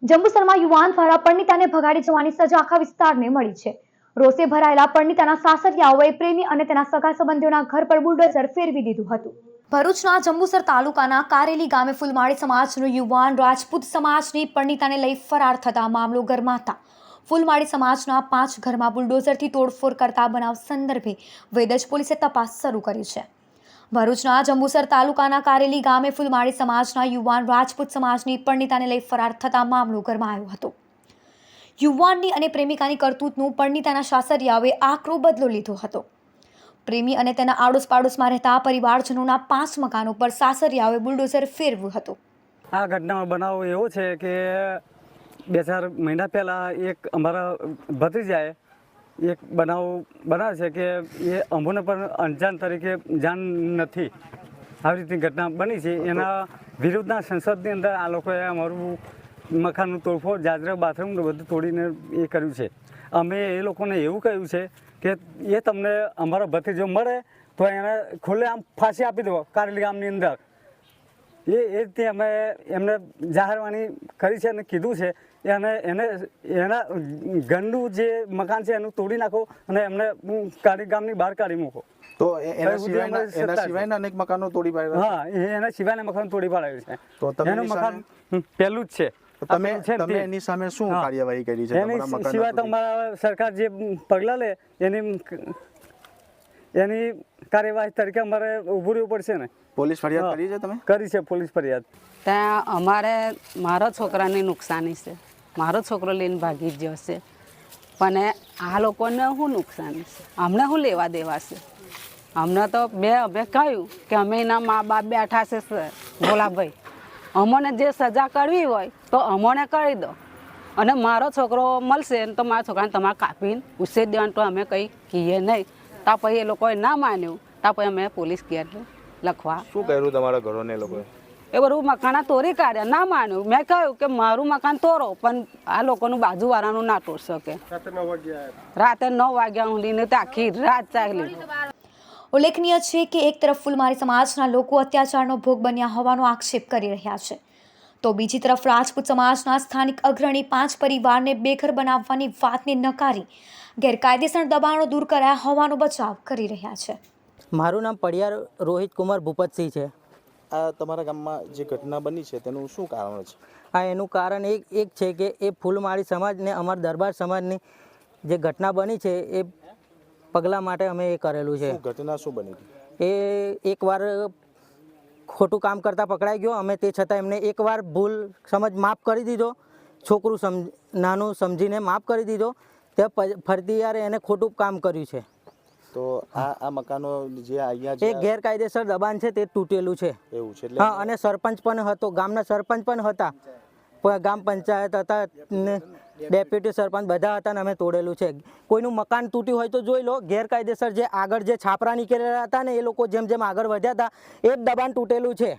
જંબુસરમાં યુવાન દ્વારા પરણિતાને ભગાડી જવાની સજા આખા વિસ્તારને મળી છે। રોષે ભરાયેલા પરણિતાના સાસરિયાઓએ પ્રેમી અને તેના સગા સંબંધીઓના ઘર પર બુલડોઝર ફેરવી દીધું હતું। ભરૂચના જંબુસર તાલુકાના કારેલી ગામે ફૂલમાળી સમાજનો યુવાન રાજપૂત સમાજની પરણિતાને લઈ ફરાર થતા મામલો ગરમાતા ફૂલમાળી સમાજના 5 ઘરમાં બુલડોઝરથી તોડફોડ કરતા બનાવ સંદર્ભે વેદજ પોલીસે તપાસ શરૂ કરી છે। ભરૂચના જંબુસર તાલુકાના કારેલી ગામે ફૂલમાળી સમાજના યુવાન રાજપૂત સમાજની પરણિતાને લઈ ફરાર થતા મામલો ગરમાયો હતો। યુવાનની અને પ્રેમિકાની કરતૂતનું પરણિતાના સાસરિયાઓએ આકરો બદલો લીધો હતો। પ્રેમી અને તેના આડોશ પાડોશમાં રહેતા પરિવારજનોના 5 મકાનો પર સાસરિયાઓએ બુલડોઝર ફેરવ્યું હતું। આ ઘટનામાં બનાવ એવો છે કે 2-4 મહિના પહેલાં એક અમારા ભત્રીજાએ એક બનાવ છે કે એ અમોને પણ અંજાન તરીકે જાણ નથી આવી રીતની ઘટના બની છે। એના વિરુદ્ધના સંસદની અંદર આ લોકોએ અમારું મકાનનું તોડફોડ જાજરા બાથરૂમ બધું તોડીને એ કર્યું છે। અમે એ લોકોને એવું કહ્યું છે કે એ તમને અમારો ભત્રીજો મળે તો એને ખુલ્લે આમ ફાંસી આપી દો કારેલી ગામની અંદર। એ રીતે અમે એમને જાહેરવાણી કરી છે અને કીધું છે એને એના ઘરનું જે મકાન છે એનું તોડી નાખો અને એમને કારેલી ગામની બહાર કાઢી મૂકો। તો એના સિવાયના અનેક મકાનો તોડી પાડ્યા? હા, એના સિવાયના મકાન તોડી પાડ્યું છે। તો તમે એનું મકાન પહેલું જ છે। તમે એની સામે શું કાર્યવાહી કરી છે? એની સિવાય તો અમારા સરકાર જે પગલાં લે એની કાર્યવાહી તરીકે અમારે ઊભું રહેવું પડશે ને। પોલીસ ફરિયાદ કરી છે તમે? કરી છે પોલીસ ફરિયાદ। ત્યાં અમારે મારા છોકરાની નુકસાની છે, મારો છોકરો લઈને ભાગી જ જશે, પણ આ લોકોને શું નુકસાની છે? અમને શું લેવા દેવા છે? અમને તો અમે કહ્યું કે અમે એના મા બાપ બેઠા છે ભોલાભાઈ, અમને જે સજા કરવી હોય તો અમને કરી દો, અને મારો છોકરો મળશે તો મારા છોકરાને તમારે કાપીને ઉછેર દેવાનું તો અમે કંઈ કહીએ નહીં। તો પછી એ લોકોએ ના માન્યું તો પછી અમે પોલીસ કેસ લખવા। શું કર્યું તમારા ઘરોને લોકોએ? એ બધું મકાન તોડી કાઢ્યા, ના માન્યું। મેં કહ્યું કે મારું મકાન તોડો, પણ આ લોકોનું બાજુવાળાનું ના તોડ શકે। રાતે 9 વાગ્યા સુધીને તો આખી રાત ચાલી। ઉલ્લેખનીય છે કે એક તરફ ફૂલમાળી સમાજના લોકો અત્યાચારનો ભોગ બન્યા હોવાનો આક્ષેપ કરી રહ્યા છે, તો બીજી તરફ રાજપૂત સમાજના સ્થાનિક અગ્રણી 5 પરિવારને બેઘર બનાવવાની વાતને નકારી ગેરકાયદેસર દબાણો દૂર કરાયા હોવાનો બચાવ કરી રહ્યા છે। મારું નામ પડિયાર રોહિત કુમાર ભૂપતસિંહ છે। આ તમારા ગામમાં જે ઘટના બની છે તેનું શું કારણ છે? એનું કારણ એક છે કે એ ફૂલમાળી સમાજને અમારા દરબાર સમાજની જે ઘટના બની છે એ પગલાં માટે અમે એ કરેલું છે। ઘટના શું બની? એ એકવાર ખોટું કામ કરતા પકડાઈ ગયો, અમે તે છતાં એમને એકવાર ભૂલ સમજ માફ કરી દીધો, છોકરું નાનું સમજીને માફ કરી દીધો, તે ફરતી યારે એને ખોટું કામ કર્યું છે। તો આ મકાનો જે અહીંયા એ ગેરકાયદેસર દબાણ છે તે તૂટેલું છે એવું છે? હા, અને સરપંચ પણ હતો, ગામના સરપંચ પણ હતા, ગામ પંચાયત હતા ને ડેપ્યુટી સરપંચ બધા હતા ને અમે તોડેલું છે। કોઈનું મકાન તૂટ્યું હોય તો જોઈ લો। ગેરકાયદેસર જે આગળ જે છાપરા નીકળેલા હતા ને એ લોકો જેમ જેમ આગળ વધ્યા હતા એ જ દબાણ તૂટેલું છે।